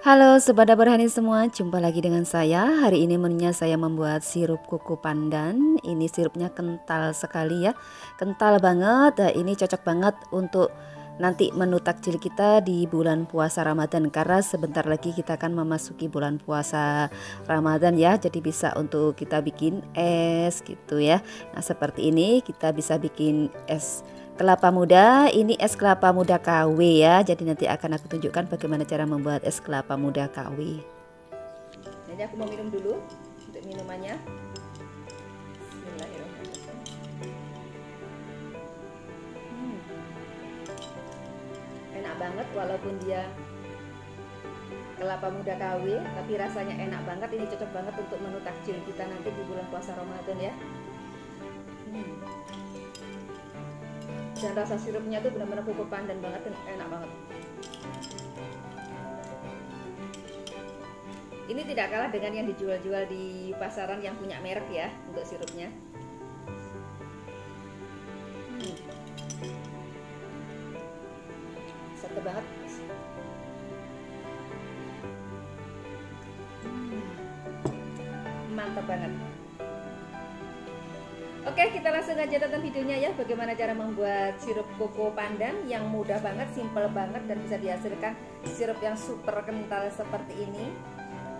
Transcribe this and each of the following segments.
Halo Sobat Dapur Hani semua, jumpa lagi dengan saya. Hari ini menunya saya membuat sirup kuku pandan. Ini sirupnya kental sekali ya, kental banget. Nah, ini cocok banget untuk nanti menu takjil kita di bulan puasa Ramadan, karena sebentar lagi kita akan memasuki bulan puasa Ramadan ya. Jadi bisa untuk kita bikin es gitu ya. Nah seperti ini kita bisa bikin es kelapa muda. Ini es kelapa muda KW ya. Jadi nanti akan aku tunjukkan bagaimana cara membuat es kelapa muda KW. Jadi aku mau minum dulu untuk minumannya. Bismillahirrahmanirrahim. Enak banget walaupun dia kelapa muda KW, tapi rasanya enak banget. Ini cocok banget untuk menu takjil kita nanti di bulan puasa Ramadan ya. Dan rasa sirupnya tuh benar-benar kuku pandan banget dan enak banget. Ini tidak kalah dengan yang dijual-jual di pasaran yang punya merek ya untuk sirupnya. Seger banget. Mantap banget. Oke, kita langsung aja tonton videonya ya, bagaimana cara membuat sirup koko pandan yang mudah banget, simple banget, dan bisa dihasilkan sirup yang super kental seperti ini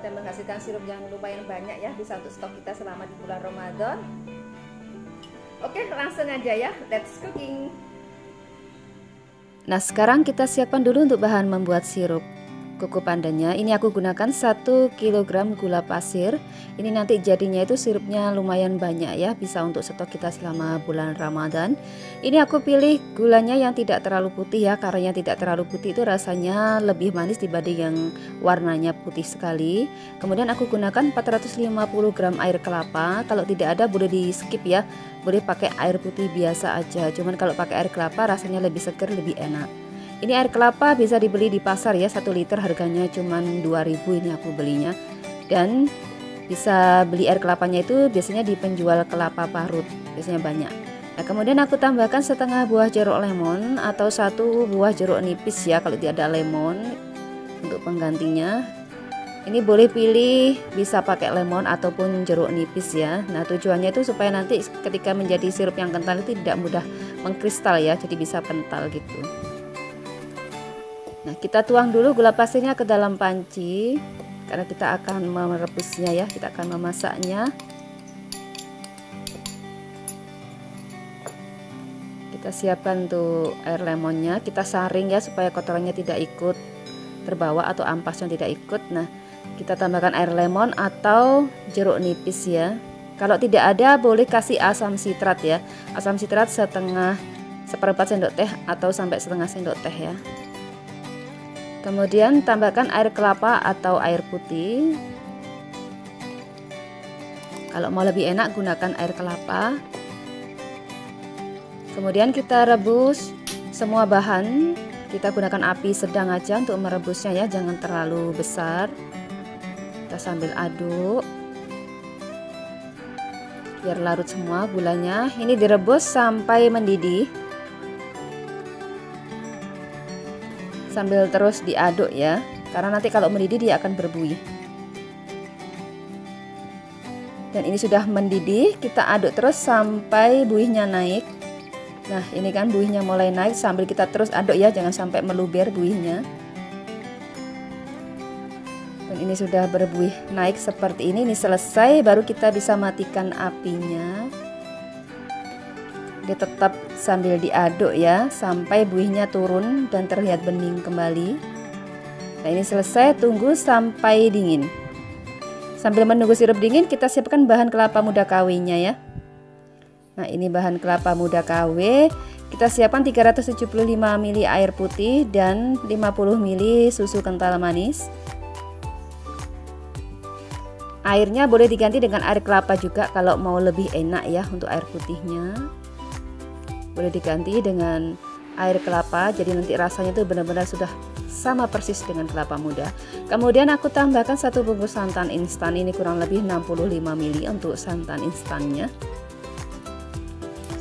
dan menghasilkan sirup yang lumayan banyak ya, bisa untuk stok kita selama di bulan Ramadan. Oke, langsung aja ya, let's cooking. Nah sekarang kita siapkan dulu untuk bahan membuat sirup kuku pandannya. Ini aku gunakan 1 kg gula pasir. Ini nanti jadinya itu sirupnya lumayan banyak ya, bisa untuk stok kita selama bulan Ramadan. Ini aku pilih gulanya yang tidak terlalu putih ya, karena yang tidak terlalu putih itu rasanya lebih manis dibanding yang warnanya putih sekali. Kemudian aku gunakan 450 gram air kelapa. Kalau tidak ada boleh di skip ya, boleh pakai air putih biasa aja. Cuman kalau pakai air kelapa rasanya lebih seger, lebih enak. Ini air kelapa bisa dibeli di pasar ya, 1 liter harganya cuman 2.000 ini aku belinya. Dan bisa beli air kelapanya itu biasanya di penjual kelapa parut, biasanya banyak. Nah kemudian aku tambahkan setengah buah jeruk lemon atau 1 buah jeruk nipis ya kalau tidak ada lemon untuk penggantinya. Ini boleh pilih bisa pakai lemon ataupun jeruk nipis ya. Nah tujuannya itu supaya nanti ketika menjadi sirup yang kental itu tidak mudah mengkristal ya, jadi bisa kental gitu. Nah kita tuang dulu gula pasirnya ke dalam panci karena kita akan merebusnya ya, kita akan memasaknya. Kita siapkan tuh air lemonnya, kita saring ya supaya kotorannya tidak ikut terbawa atau ampasnya tidak ikut. Nah kita tambahkan air lemon atau jeruk nipis ya. Kalau tidak ada boleh kasih asam sitrat ya, asam sitrat seperempat sendok teh atau sampai setengah sendok teh ya. Kemudian tambahkan air kelapa atau air putih. Kalau mau lebih enak gunakan air kelapa. Kemudian kita rebus semua bahan. Kita gunakan api sedang aja untuk merebusnya ya, jangan terlalu besar. Kita sambil aduk biar larut semua gulanya. Ini direbus sampai mendidih. Sambil terus diaduk ya, karena nanti kalau mendidih dia akan berbuih. Dan ini sudah mendidih, kita aduk terus sampai buihnya naik. Nah ini kan buihnya mulai naik, sambil kita terus aduk ya, jangan sampai meluber buihnya. Dan ini sudah berbuih naik seperti ini selesai, baru kita bisa matikan apinya. Dia tetap sambil diaduk ya sampai buihnya turun dan terlihat bening kembali. Nah ini selesai, tunggu sampai dingin. Sambil menunggu sirup dingin kita siapkan bahan kelapa muda KW-nya ya. Nah ini bahan kelapa muda KW. Kita siapkan 375 ml air putih dan 50 ml susu kental manis. Airnya boleh diganti dengan air kelapa juga kalau mau lebih enak ya. Untuk air putihnya boleh diganti dengan air kelapa, jadi nanti rasanya tuh benar-benar sudah sama persis dengan kelapa muda. Kemudian aku tambahkan 1 bungkus santan instan, ini kurang lebih 65 ml untuk santan instannya.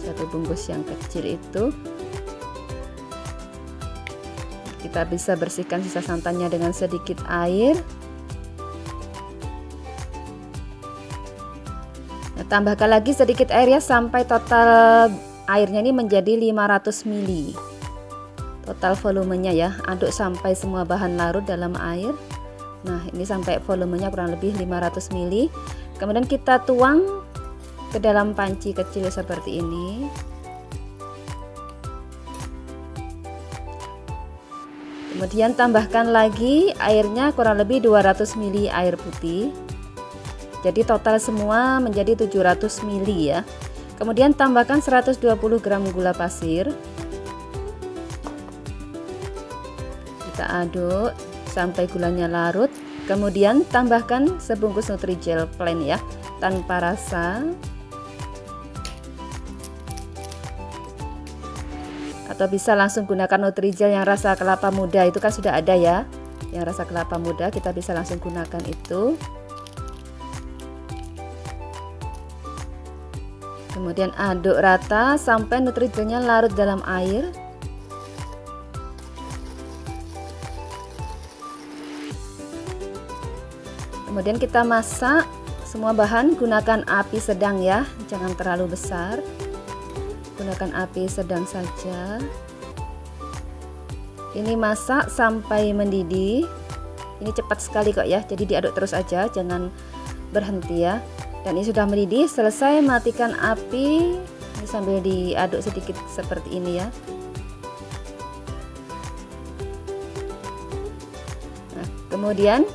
1 bungkus yang kecil itu. kita bisa bersihkan sisa santannya dengan sedikit air. Nah, tambahkan lagi sedikit air ya, sampai total airnya ini menjadi 500 ml. Total volumenya ya, aduk sampai semua bahan larut dalam air. Nah, ini sampai volumenya kurang lebih 500 ml. Kemudian kita tuang ke dalam panci kecil seperti ini. Kemudian tambahkan lagi airnya kurang lebih 200 ml air putih. Jadi total semua menjadi 700 ml ya. Kemudian tambahkan 120 gram gula pasir. Kita aduk sampai gulanya larut. Kemudian tambahkan sebungkus Nutrijel plain ya, tanpa rasa. Atau bisa langsung gunakan Nutrijel yang rasa kelapa muda, itu kan sudah ada ya. Yang rasa kelapa muda kita bisa langsung gunakan itu. Kemudian aduk rata sampai Nutrijelnya larut dalam air. Kemudian kita masak semua bahan, gunakan api sedang ya, jangan terlalu besar. Gunakan api sedang saja. Ini masak sampai mendidih. Ini cepat sekali kok ya, jadi diaduk terus aja, jangan berhenti ya. Dan ini sudah mendidih, selesai matikan api. Ini sambil diaduk sedikit seperti ini ya. Nah, kemudian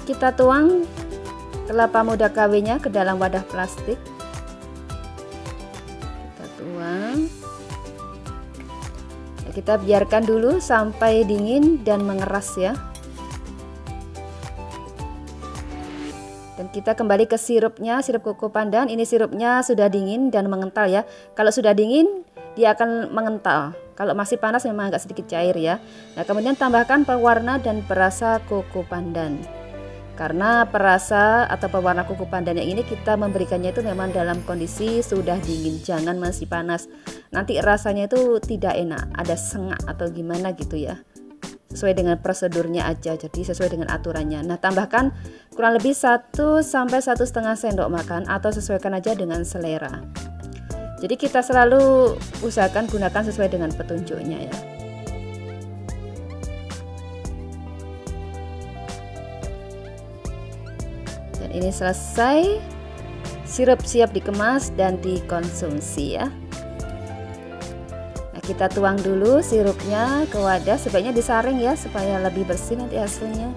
kita tuang kelapa muda KW-nya ke dalam wadah plastik. Kita tuang. Nah, kita biarkan dulu sampai dingin dan mengeras ya. Dan kita kembali ke sirupnya, sirup koko pandan. Ini sirupnya sudah dingin dan mengental ya. Kalau sudah dingin, dia akan mengental. Kalau masih panas memang agak sedikit cair ya. Nah, kemudian tambahkan pewarna dan perasa koko pandan. Karena perasa atau pewarna koko pandannya ini kita memberikannya itu memang dalam kondisi sudah dingin, jangan masih panas. Nanti rasanya itu tidak enak, ada sengak atau gimana gitu ya. Sesuai dengan prosedurnya aja, jadi sesuai dengan aturannya. Nah, tambahkan kurang lebih 1 sampai 1,5 sendok makan atau sesuaikan aja dengan selera. Jadi kita selalu usahakan gunakan sesuai dengan petunjuknya ya. Dan ini selesai, sirup siap dikemas dan dikonsumsi ya. Nah, kita tuang dulu sirupnya ke wadah, sebaiknya disaring ya supaya lebih bersih nanti hasilnya.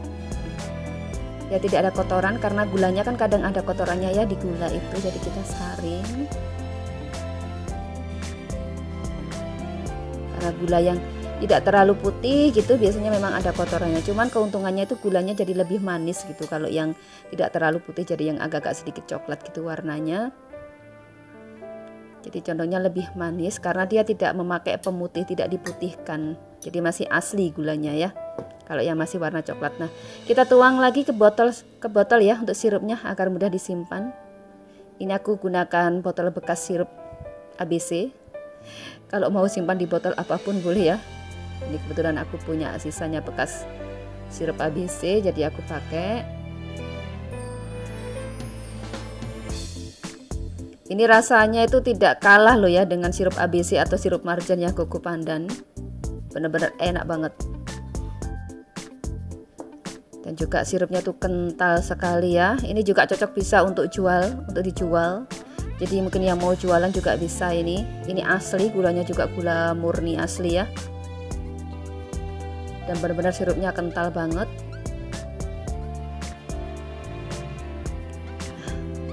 Ya tidak ada kotoran, karena gulanya kan kadang ada kotorannya ya di gula itu, jadi kita saring. Karena gula yang tidak terlalu putih gitu biasanya memang ada kotorannya, cuman keuntungannya itu gulanya jadi lebih manis gitu. Kalau yang tidak terlalu putih jadi yang agak-agak sedikit coklat gitu warnanya, jadi contohnya lebih manis karena dia tidak memakai pemutih, tidak diputihkan, jadi masih asli gulanya ya. Kalau yang masih warna coklat. Nah, kita tuang lagi ke botol ya untuk sirupnya agar mudah disimpan. Ini aku gunakan botol bekas sirup ABC. Kalau mau simpan di botol apapun boleh ya. Ini kebetulan aku punya sisanya bekas sirup ABC, jadi aku pakai. Ini rasanya itu tidak kalah loh ya dengan sirup ABC atau sirup marjan ya koko pandan. Bener-bener enak banget. Dan juga sirupnya tuh kental sekali ya. Ini juga cocok bisa untuk dijual. Jadi mungkin yang mau jualan juga bisa ini. Ini asli, gulanya juga gula murni asli ya. Dan benar-benar sirupnya kental banget.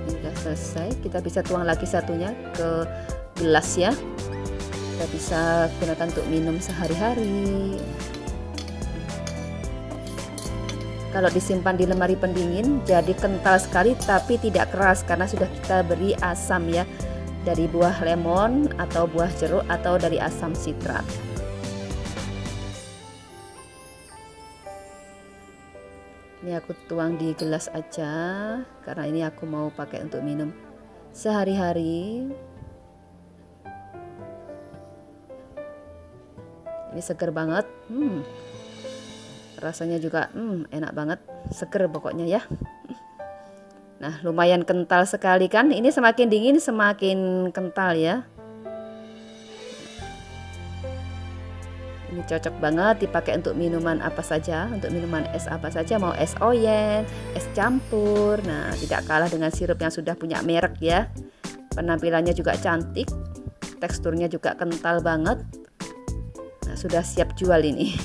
Ini udah selesai. Kita bisa tuang lagi satunya ke gelas ya. Kita bisa gunakan untuk minum sehari-hari. Kalau disimpan di lemari pendingin jadi kental sekali tapi tidak keras karena sudah kita beri asam ya, dari buah lemon atau buah jeruk atau dari asam sitrat. Ini aku tuang di gelas aja karena ini aku mau pakai untuk minum sehari-hari. Ini seger banget. Rasanya juga enak banget, seger pokoknya ya. Nah, lumayan kental sekali kan. Ini semakin dingin semakin kental ya. Ini cocok banget dipakai untuk minuman apa saja, untuk minuman es apa saja, mau es oyen, es campur. Nah, tidak kalah dengan sirup yang sudah punya merek ya. Penampilannya juga cantik, teksturnya juga kental banget. Nah, sudah siap jual ini.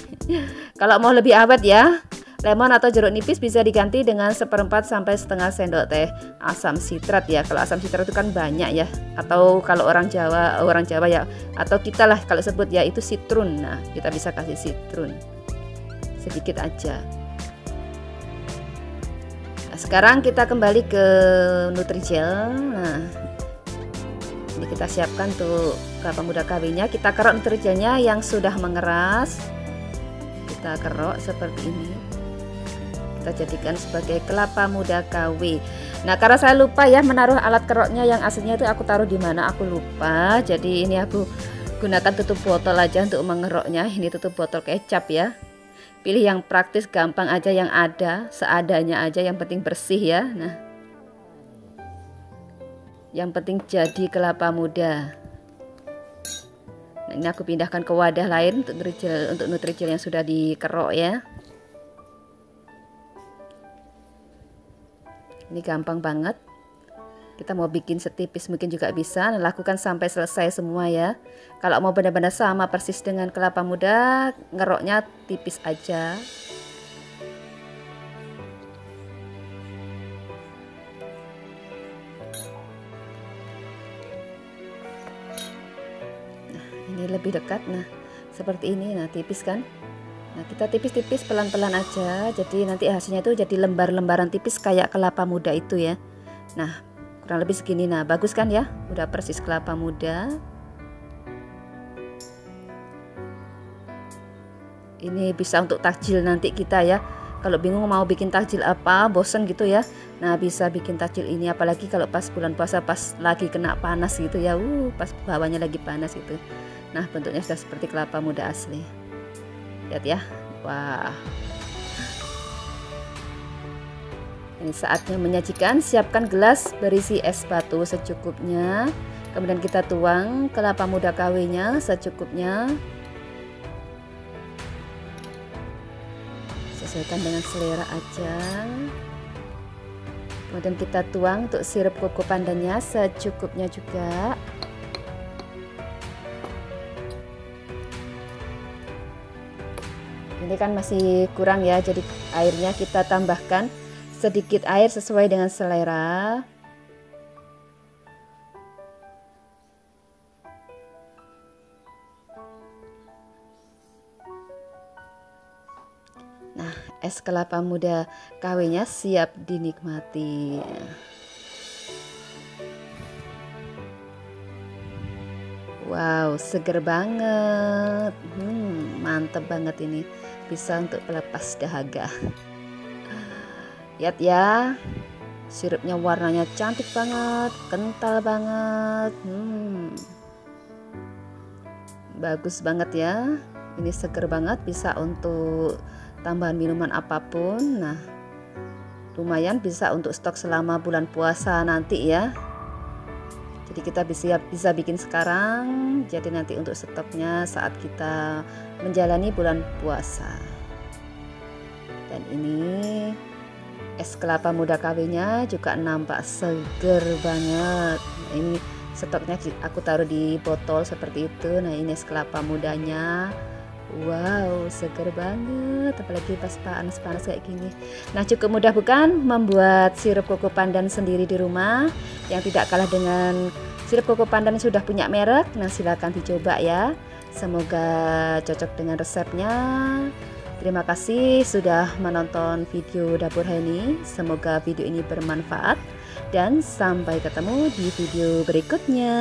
Kalau mau lebih awet ya, lemon atau jeruk nipis bisa diganti dengan 1/4 sampai setengah sendok teh asam sitrat ya. Kalau asam sitrat itu kan banyak ya. Atau kalau orang Jawa ya, atau kita lah kalau sebut ya itu sitrun. Nah, kita bisa kasih sitrun sedikit aja. Nah, sekarang kita kembali ke Nutrijel. Nah, ini kita siapkan tuh kelapa muda KW-nya. Kita kerok Nutrijelnya yang sudah mengeras. Kita kerok seperti ini. Kita jadikan sebagai kelapa muda KW. Nah, karena saya lupa ya menaruh alat keroknya yang aslinya itu aku taruh di mana, aku lupa. Jadi ini aku gunakan tutup botol aja untuk mengeroknya. Ini tutup botol kecap ya. Pilih yang praktis, gampang aja, yang ada, seadanya aja, yang penting bersih ya. Nah, yang penting jadi kelapa muda. Nah, ini aku pindahkan ke wadah lain untuk Nutrijel yang sudah dikerok ya. Ini gampang banget. Kita mau bikin setipis mungkin juga bisa. Nah, lakukan sampai selesai semua ya. Kalau mau benar-benar sama persis dengan kelapa muda, ngeroknya tipis aja. Nah, ini lebih dekat. Nah, seperti ini. Nah, tipis kan? Nah, kita tipis-tipis pelan-pelan aja. Jadi nanti hasilnya itu jadi lembar-lembaran tipis kayak kelapa muda itu ya. Nah, kurang lebih segini. Nah, bagus kan ya? Udah persis kelapa muda. Ini bisa untuk takjil nanti kita ya. Kalau bingung mau bikin takjil apa, bosen gitu ya. Nah, bisa bikin takjil ini, apalagi kalau pas bulan puasa, pas lagi kena panas gitu ya. Pas bawahnya lagi panas gitu. Nah, bentuknya sudah seperti kelapa muda asli. Lihat ya. Wah. Ini saatnya menyajikan. Siapkan gelas berisi es batu secukupnya. Kemudian kita tuang kelapa muda KW-nya secukupnya. Sesuaikan dengan selera aja. Kemudian kita tuang untuk sirup koko pandannya secukupnya juga. Ini kan masih kurang ya, jadi airnya kita tambahkan sedikit air sesuai dengan selera. Nah, es kelapa muda KW-nya siap dinikmati. Wow, seger banget. Mantep banget ini. Bisa untuk pelepas dahaga. Lihat ya, sirupnya warnanya cantik banget, kental banget. Bagus banget ya. Ini seger banget, bisa untuk tambahan minuman apapun. Nah, lumayan bisa untuk stok selama bulan puasa nanti ya. Jadi kita bisa bikin sekarang, jadi nanti untuk stoknya saat kita menjalani bulan puasa. Dan ini es kelapa muda KW-nya juga nampak seger banget. Ini stoknya aku taruh di botol seperti itu. Nah, ini es kelapa mudanya. Wow, seger banget, apalagi pas panas-panas kayak gini. Nah, cukup mudah bukan membuat sirup koko pandan sendiri di rumah yang tidak kalah dengan sirup koko pandan yang sudah punya merek. Nah, silakan dicoba ya. Semoga cocok dengan resepnya. Terima kasih sudah menonton video Dapur Heni. Semoga video ini bermanfaat dan sampai ketemu di video berikutnya.